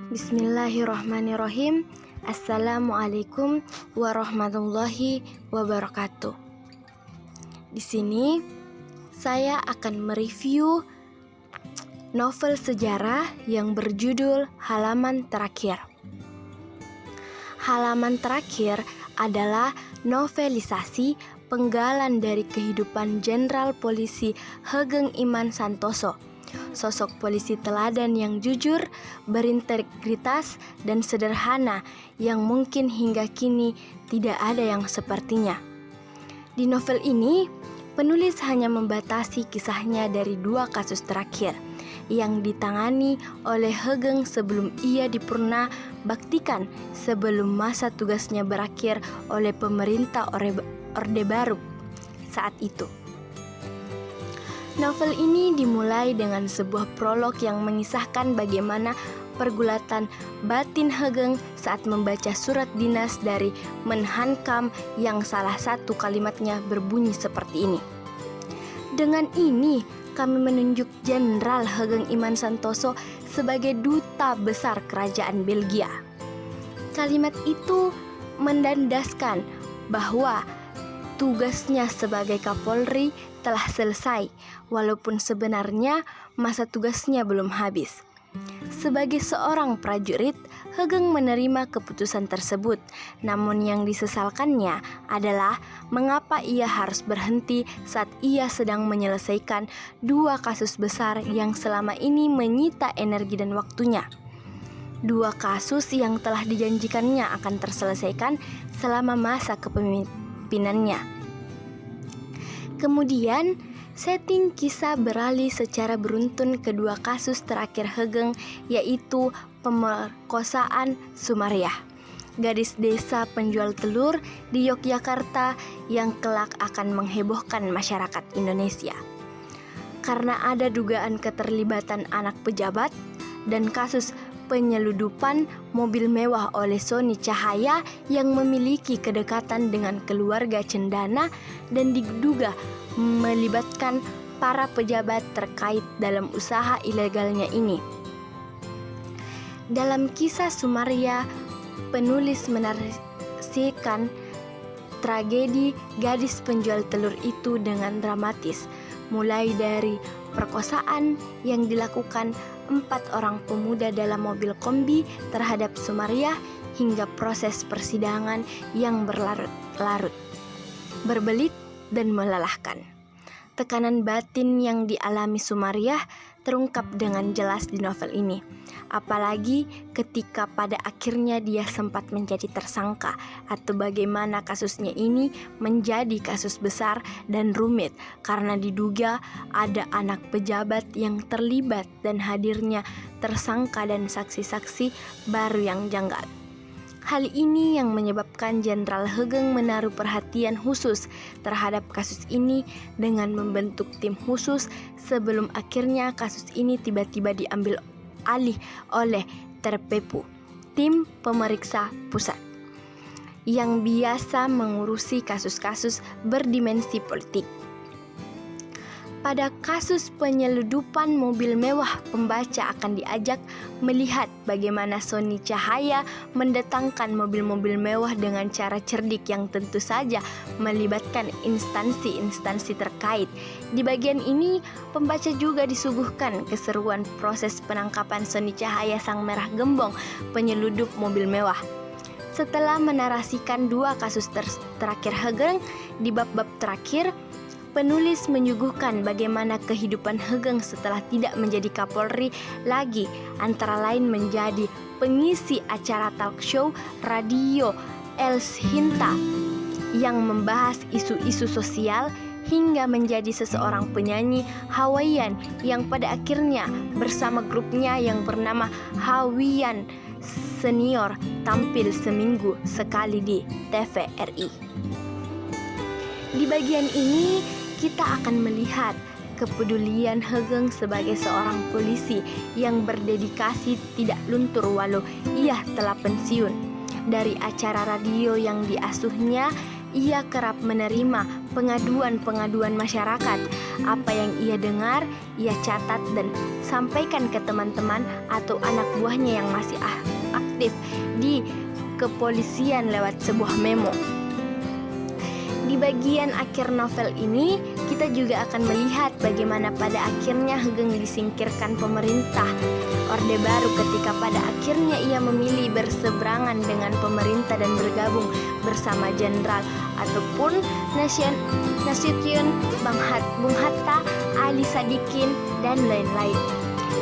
Bismillahirrahmanirrahim. Assalamualaikum warahmatullahi wabarakatuh. Di sini saya akan mereview novel sejarah yang berjudul Halaman Terakhir. Halaman Terakhir adalah novelisasi penggalan dari kehidupan Jenderal Polisi Hoegeng Iman Santoso, sosok polisi teladan yang jujur, berintegritas, dan sederhana yang mungkin hingga kini tidak ada yang sepertinya. Di novel ini, penulis hanya membatasi kisahnya dari 2 kasus terakhir yang ditangani oleh Hoegeng sebelum ia dipurna baktikan sebelum masa tugasnya berakhir oleh pemerintah Orde Baru saat itu. Novel ini dimulai dengan sebuah prolog yang mengisahkan bagaimana pergulatan batin Hoegeng saat membaca surat dinas dari Menhankam yang salah satu kalimatnya berbunyi seperti ini. Dengan ini, kami menunjuk Jenderal Hoegeng Iman Santoso sebagai duta besar kerajaan Belgia. Kalimat itu mendandaskan bahwa tugasnya sebagai Kapolri telah selesai, walaupun sebenarnya masa tugasnya belum habis. Sebagai seorang prajurit, Hoegeng menerima keputusan tersebut. Namun yang disesalkannya adalah mengapa ia harus berhenti saat ia sedang menyelesaikan 2 kasus besar yang selama ini menyita energi dan waktunya. 2 kasus yang telah dijanjikannya akan terselesaikan selama masa kepemimpinannya. Kemudian, setting kisah beralih secara beruntun ke 2 kasus terakhir Hoegeng, yaitu pemerkosaan Sumariah, gadis desa penjual telur di Yogyakarta yang kelak akan menghebohkan masyarakat Indonesia. Karena ada dugaan keterlibatan anak pejabat dan kasus penyeludupan mobil mewah oleh Sony Cahaya yang memiliki kedekatan dengan keluarga cendana dan diduga melibatkan para pejabat terkait dalam usaha ilegalnya ini. Dalam kisah Sumariah, penulis menarasikan tragedi gadis penjual telur itu dengan dramatis, mulai dari perkosaan yang dilakukan 4 orang pemuda dalam mobil kombi terhadap Sumariah hingga proses persidangan yang berlarut-larut, berbelit dan melelahkan. Tekanan batin yang dialami Sumariah terungkap dengan jelas di novel ini, apalagi ketika pada akhirnya dia sempat menjadi tersangka, atau bagaimana kasusnya ini menjadi kasus besar dan rumit karena diduga ada anak pejabat yang terlibat dan hadirnya tersangka dan saksi-saksi baru yang janggal. Hal ini yang menyebabkan Jenderal Hoegeng menaruh perhatian khusus terhadap kasus ini dengan membentuk tim khusus sebelum akhirnya kasus ini tiba-tiba diambil alih oleh Terpepu, tim pemeriksa pusat, yang biasa mengurusi kasus-kasus berdimensi politik. Pada kasus penyeludupan mobil mewah, pembaca akan diajak melihat bagaimana Sony Cahaya mendatangkan mobil-mobil mewah dengan cara cerdik yang tentu saja melibatkan instansi-instansi terkait. Di bagian ini, pembaca juga disuguhkan keseruan proses penangkapan Sony Cahaya sang merah gembong penyeludup mobil mewah. Setelah menarasikan 2 kasus terakhir Hoegeng, di bab-bab terakhir, penulis menyuguhkan bagaimana kehidupan Hoegeng setelah tidak menjadi Kapolri lagi, antara lain menjadi pengisi acara talk show radio Els Hinta yang membahas isu-isu sosial, hingga menjadi seseorang penyanyi Hawaiian yang pada akhirnya bersama grupnya yang bernama Hawaiian Senior tampil seminggu sekali di TVRI. Di bagian ini, kita akan melihat kepedulian Hoegeng sebagai seorang polisi yang berdedikasi tidak luntur walau ia telah pensiun. Dari acara radio yang diasuhnya, ia kerap menerima pengaduan-pengaduan masyarakat. Apa yang ia dengar, ia catat dan sampaikan ke teman-teman atau anak buahnya yang masih aktif di kepolisian lewat sebuah memo. Di bagian akhir novel ini, kita juga akan melihat bagaimana pada akhirnya Hegeng disingkirkan pemerintah Orde Baru ketika pada akhirnya ia memilih berseberangan dengan pemerintah dan bergabung bersama jenderal ataupun Nasution, Bung Hatta, Ali Sadikin, dan lain-lain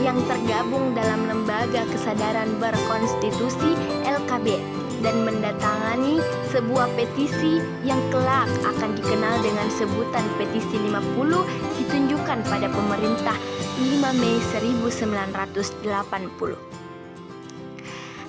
yang tergabung dalam Lembaga Kesadaran Berkonstitusi LKB dan mendatangani sebuah petisi yang kelak akan dikenal dengan sebutan Petisi 50 ditunjukkan pada pemerintah 5 Mei 1980.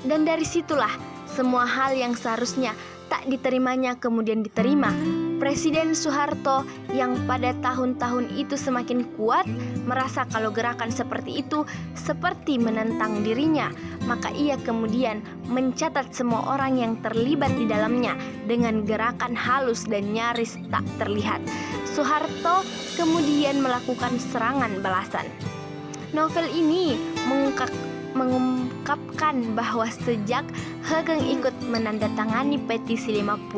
Dan dari situlah semua hal yang seharusnya tak diterimanya kemudian diterima. Presiden Soeharto yang pada tahun-tahun itu semakin kuat merasa kalau gerakan seperti itu seperti menentang dirinya, maka ia kemudian mencatat semua orang yang terlibat di dalamnya dengan gerakan halus dan nyaris tak terlihat. Soeharto kemudian melakukan serangan balasan. Novel ini mengungkapkan bahwa sejak Hegeng ikut menandatangani petisi 50,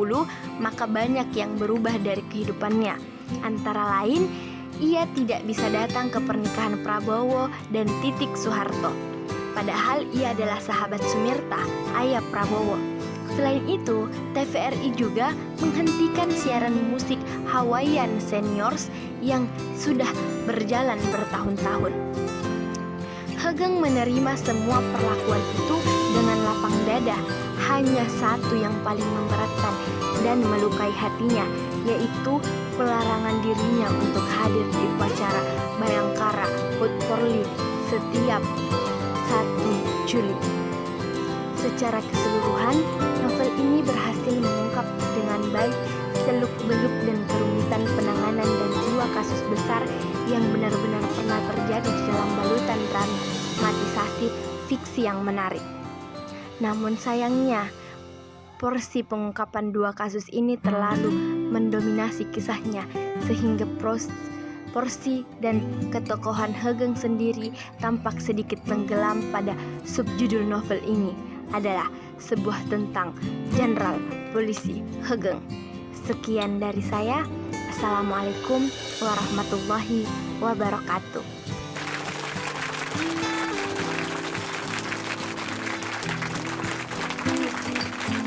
maka banyak yang berubah dari kehidupannya. Antara lain, ia tidak bisa datang ke pernikahan Prabowo dan Titik Soeharto. Padahal ia adalah sahabat Sumirta, ayah Prabowo. Selain itu, TVRI juga menghentikan siaran musik Hawaiian Seniors yang sudah berjalan bertahun-tahun. Hegeng menerima semua perlakuan itu dengan lapang dada. Hanya satu yang paling memberatkan dan melukai hatinya, yaitu pelarangan dirinya untuk hadir di upacara Bayangkara HUT Polri setiap 1 Juli. Secara keseluruhan, novel ini berhasil mengungkap dengan baik seluk-beluk dan kerumitan penanganan dan 2 kasus besar yang benar-benar pernah terjadi di dalam balutan dramatisasi fiksi yang menarik. Namun sayangnya, porsi pengungkapan 2 kasus ini terlalu mendominasi kisahnya, sehingga porsi dan ketokohan Hegeng sendiri tampak sedikit tenggelam pada subjudul novel ini adalah sebuah tentang Jenderal Polisi Hegeng. Sekian dari saya. Assalamualaikum warahmatullahi wabarakatuh.